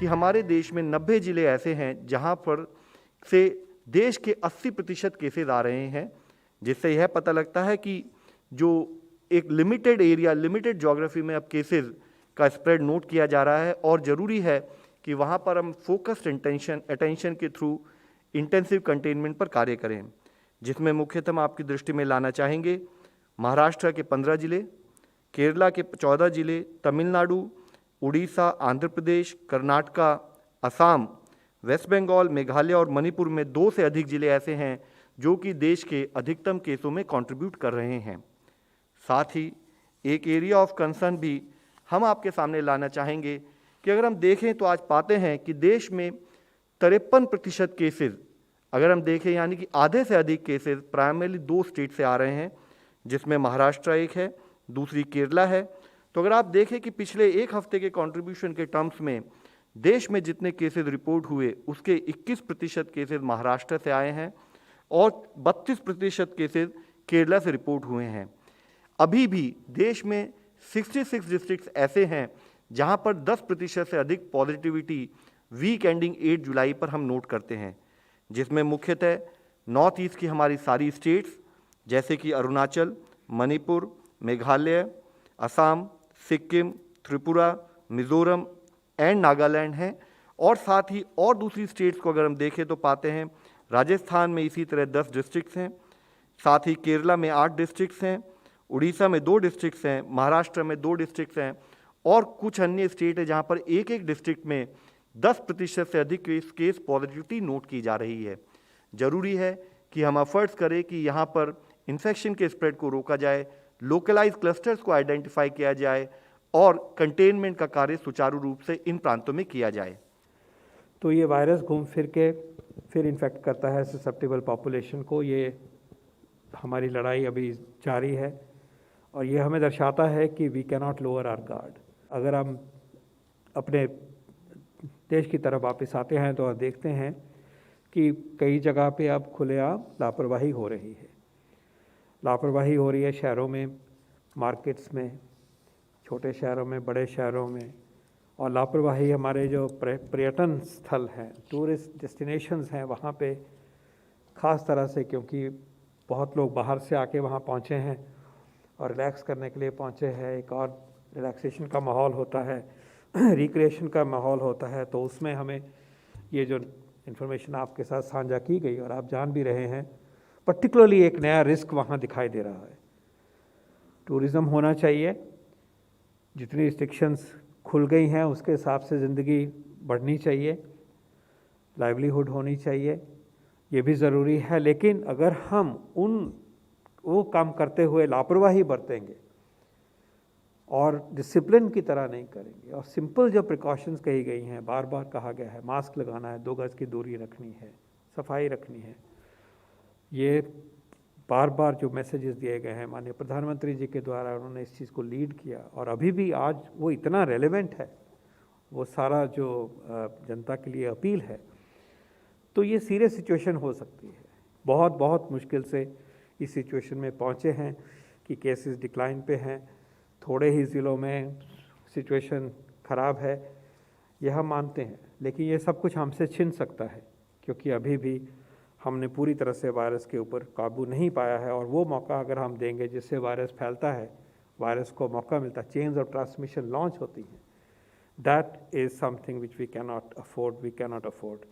कि हमारे देश में 90 ज़िले ऐसे हैं जहां पर से देश के 80% केसेस आ रहे हैं, जिससे यह पता लगता है कि जो एक लिमिटेड एरिया, लिमिटेड ज्योग्राफी में अब केसेस का स्प्रेड नोट किया जा रहा है और ज़रूरी है कि वहाँ पर हम फोकस्ड अटेंशन के थ्रू इंटेंसिव कंटेनमेंट पर कार्य करें, जिसमें मुख्यतः हम आपकी दृष्टि में लाना चाहेंगे महाराष्ट्र के 15 ज़िले, केरला के 14 ज़िले, तमिलनाडु, उड़ीसा, आंध्र प्रदेश, कर्नाटका, असम, वेस्ट बंगाल, मेघालय और मणिपुर में 2 से अधिक ज़िले ऐसे हैं जो कि देश के अधिकतम केसों में कंट्रीब्यूट कर रहे हैं। साथ ही एक एरिया ऑफ कंसर्न भी हम आपके सामने लाना चाहेंगे कि अगर हम देखें तो आज पाते हैं कि देश में 53% केसेस, अगर हम देखें यानी कि आधे से अधिक केसेस प्राइमरली 2 स्टेट से आ रहे हैं, जिसमें महाराष्ट्र एक है, दूसरी केरला है। तो अगर आप देखें कि पिछले एक हफ्ते के कंट्रीब्यूशन के टर्म्स में देश में जितने केसेस रिपोर्ट हुए उसके 21% केसेस महाराष्ट्र से आए हैं और 32% केसेस केरला से रिपोर्ट हुए हैं। अभी भी देश में 66 डिस्ट्रिक्ट्स ऐसे हैं जहां पर 10% से अधिक पॉजिटिविटी वीक एंडिंग 8 जुलाई पर हम नोट करते हैं, जिसमें मुख्यतः नॉर्थ ईस्ट की हमारी सारी स्टेट्स जैसे कि अरुणाचल, मणिपुर, मेघालय, असम, सिक्किम, त्रिपुरा, मिजोरम एंड नागालैंड हैं। और साथ ही और दूसरी स्टेट्स को अगर हम देखें तो पाते हैं राजस्थान में इसी तरह 10 डिस्ट्रिक्ट्स हैं, साथ ही केरला में 8 डिस्ट्रिक्ट्स हैं, उड़ीसा में 2 डिस्ट्रिक्ट्स हैं, महाराष्ट्र में 2 डिस्ट्रिक्ट्स हैं और कुछ अन्य स्टेट है जहां पर एक एक डिस्ट्रिक्ट में 10% से अधिक केस पॉजिटिविटी नोट की जा रही है। ज़रूरी है कि हम एफर्ट्स करें कि यहाँ पर इन्फेक्शन के स्प्रेड को रोका जाए, लोकलाइज क्लस्टर्स को आइडेंटिफाई किया जाए और कंटेनमेंट का कार्य सुचारू रूप से इन प्रांतों में किया जाए। तो ये वायरस घूम फिर के फिर इन्फेक्ट करता है ससेप्टेबल पॉपुलेशन को। ये हमारी लड़ाई अभी जारी है और ये हमें दर्शाता है कि we can not lower our guard. अगर हम अपने देश की तरफ वापस आते हैं तो देखते हैं कि कई जगह पे अब खुलेआम लापरवाही हो रही है। लापरवाही हो रही है शहरों में, मार्केट्स में, छोटे शहरों में, बड़े शहरों में, और लापरवाही हमारे जो पर्यटन स्थल हैं, टूरिस्ट डेस्टिनेशंस हैं, वहाँ पे ख़ास तरह से, क्योंकि बहुत लोग बाहर से आके वहाँ पहुँचे हैं और रिलैक्स करने के लिए पहुँचे हैं। एक और रिलैक्सेशन का माहौल होता है, रिक्रिएशन का माहौल होता है। तो उसमें हमें ये जो इन्फॉर्मेशन आपके साथ साझा की गई और आप जान भी रहे हैं, पर्टिकुलरली एक नया रिस्क वहाँ दिखाई दे रहा है। टूरिज़्म होना चाहिए, जितनी रिस्ट्रिक्शंस खुल गई हैं उसके हिसाब से ज़िंदगी बढ़नी चाहिए, लाइवलीहुड होनी चाहिए, ये भी ज़रूरी है। लेकिन अगर हम वो काम करते हुए लापरवाही बरतेंगे और डिसिप्लिन की तरह नहीं करेंगे और सिंपल जो प्रिकॉशंस कही गई हैं, बार बार कहा गया है, मास्क लगाना है, 2 गज़ की दूरी रखनी है, सफाई रखनी है, ये बार बार जो मैसेजेस दिए गए हैं माननीय प्रधानमंत्री जी के द्वारा, उन्होंने इस चीज़ को लीड किया और अभी भी आज वो इतना रेलेवेंट है, वो सारा जो जनता के लिए अपील है। तो ये सीरियस सिचुएशन हो सकती है। बहुत बहुत मुश्किल से इस सिचुएशन में पहुँचे हैं कि केसेस डिक्लाइन पे हैं। थोड़े ही ज़िलों में सिचुएशन ख़राब है, यह हम मानते हैं, लेकिन ये सब कुछ हमसे छिन सकता है क्योंकि अभी भी हमने पूरी तरह से वायरस के ऊपर काबू नहीं पाया है। और वो मौका अगर हम देंगे जिससे वायरस फैलता है, वायरस को मौका मिलता है, चेन्स ऑफ ट्रांसमिशन लॉन्च होती हैं, that is something which we can not afford.